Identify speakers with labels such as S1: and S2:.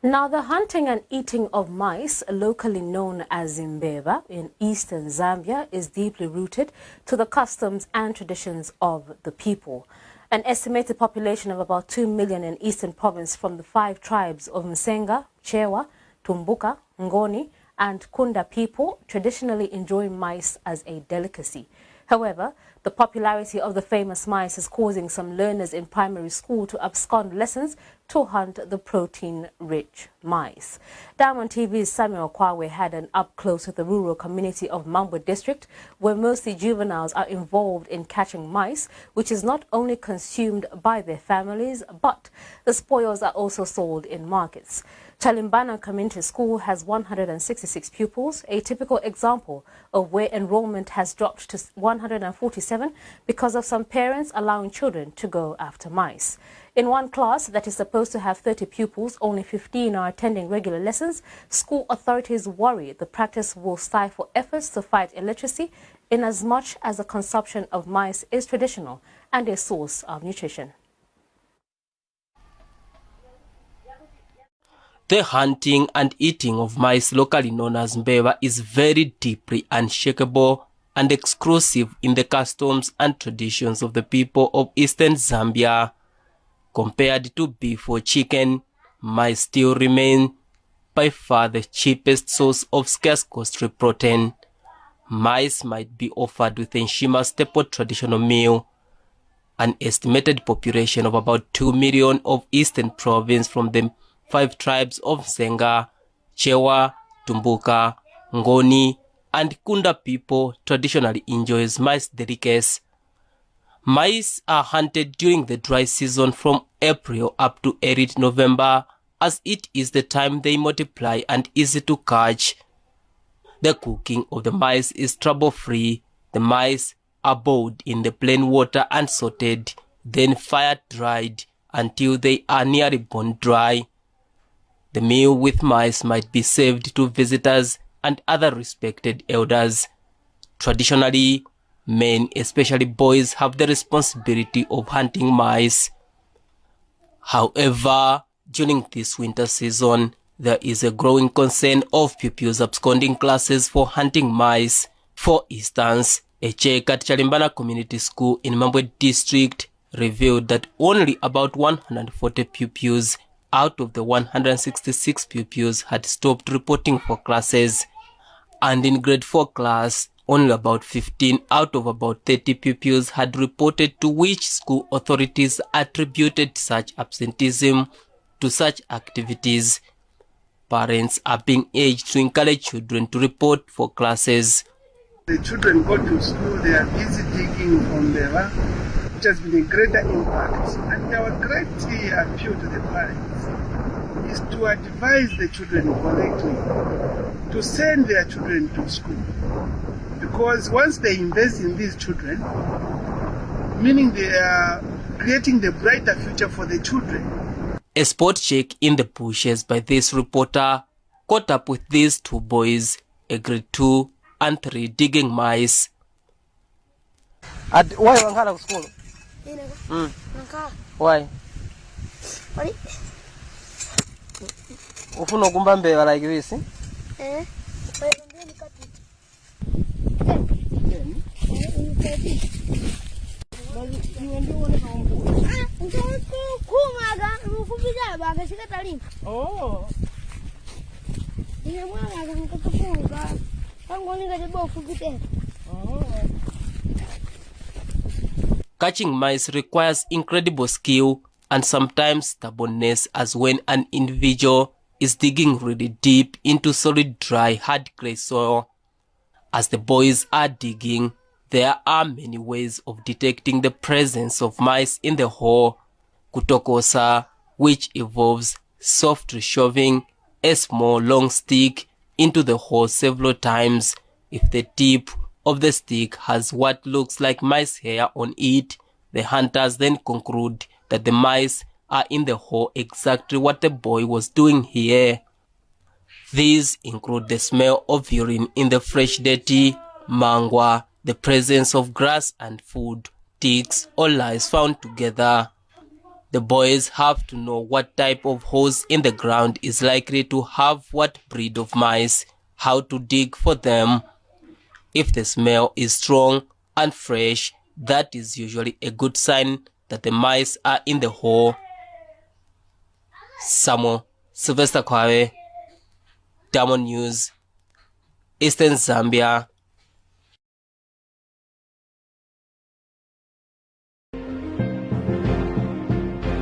S1: Now, the hunting and eating of mice, locally known as MBEBA in eastern Zambia, is deeply rooted to the customs and traditions of the people. An estimated population of about 2 million in eastern province from the 5 tribes of Msenga, Chewa, Tumbuka, Ngoni, and Kunda people traditionally enjoy mice as a delicacy. However, the popularity of the famous mice is causing some learners in primary school to abscond lessons to hunt the protein-rich mice. Diamond TV's Samuel Kwawe had an up-close with the rural community of Mambwe district, where mostly juveniles are involved in catching mice, which is not only consumed by their families, but the spoils are also sold in markets. Chalimbana Community School has 166 pupils, a typical example of where enrollment has dropped to 147 because of some parents allowing children to go after mice. In one class that is supposed to have 30 pupils, only 15 are attending regular lessons. School authorities worry the practice will stifle efforts to fight illiteracy, in as much as the consumption of mice is traditional and a source of nutrition.
S2: The hunting and eating of mice, locally known as MBEBA, is very deeply unshakable and exclusive in the customs and traditions of the people of Eastern Zambia. Compared to beef or chicken, mice still remain by far the cheapest source of scarce costly protein. Mice might be offered with Nshima's staple traditional meal. An estimated population of about 2 million of Eastern Province from the 5 tribes of Msenga, Chewa, Tumbuka, Ngoni, and Kunda people traditionally enjoys mice delicacy. Mice are hunted during the dry season from April up to early November, as it is the time they multiply and easy to catch. The cooking of the mice is trouble-free. The mice are boiled in the plain water and sauteed, then fire-dried until they are nearly bone dry. The meal with mice might be served to visitors and other respected elders. Traditionally, men, especially boys, have the responsibility of hunting mice. However, during this winter season, there is a growing concern of pupils absconding classes for hunting mice. For instance, a check at Chalimbana Community School in Mambwe district revealed that only about 140 pupils out of the 166 pupils had stopped reporting for classes. And in grade 4 class, only about 15 out of about 30 pupils had reported, to which school authorities attributed such absenteeism to such activities. Parents are being urged to encourage children to report for classes.
S3: The children go to school, they are busy digging from the land, which has been a greater impact. And our great appeal to the parents is to advise the children correctly to send their children to school. Because once they invest in these children, meaning they are creating the brighter future for the children.
S2: A spot check in the bushes by this reporter caught up with these 2 boys, a grade 2 and 3, digging mice.
S4: Why you go to school? Why? Ufuna kumba mbeba like this?
S3: Oh.
S2: Catching mice requires incredible skill and sometimes stubbornness, as when an individual is digging really deep into solid, dry, hard clay soil. As the boys are digging, there are many ways of detecting the presence of mice in the hole. Kutokosa, which involves softly shoving a small long stick into the hole several times. If the tip of the stick has what looks like mice hair on it, the hunters then conclude that the mice are in the hole, exactly what the boy was doing here. These include the smell of urine in the fresh dirty, mangwa, the presence of grass and food, ticks or lice found together. The boys have to know what type of holes in the ground is likely to have what breed of mice, how to dig for them. If the smell is strong and fresh, that is usually a good sign that the mice are in the hole. Samuel Sylvester Kwawe, Diamond News, Eastern Zambia.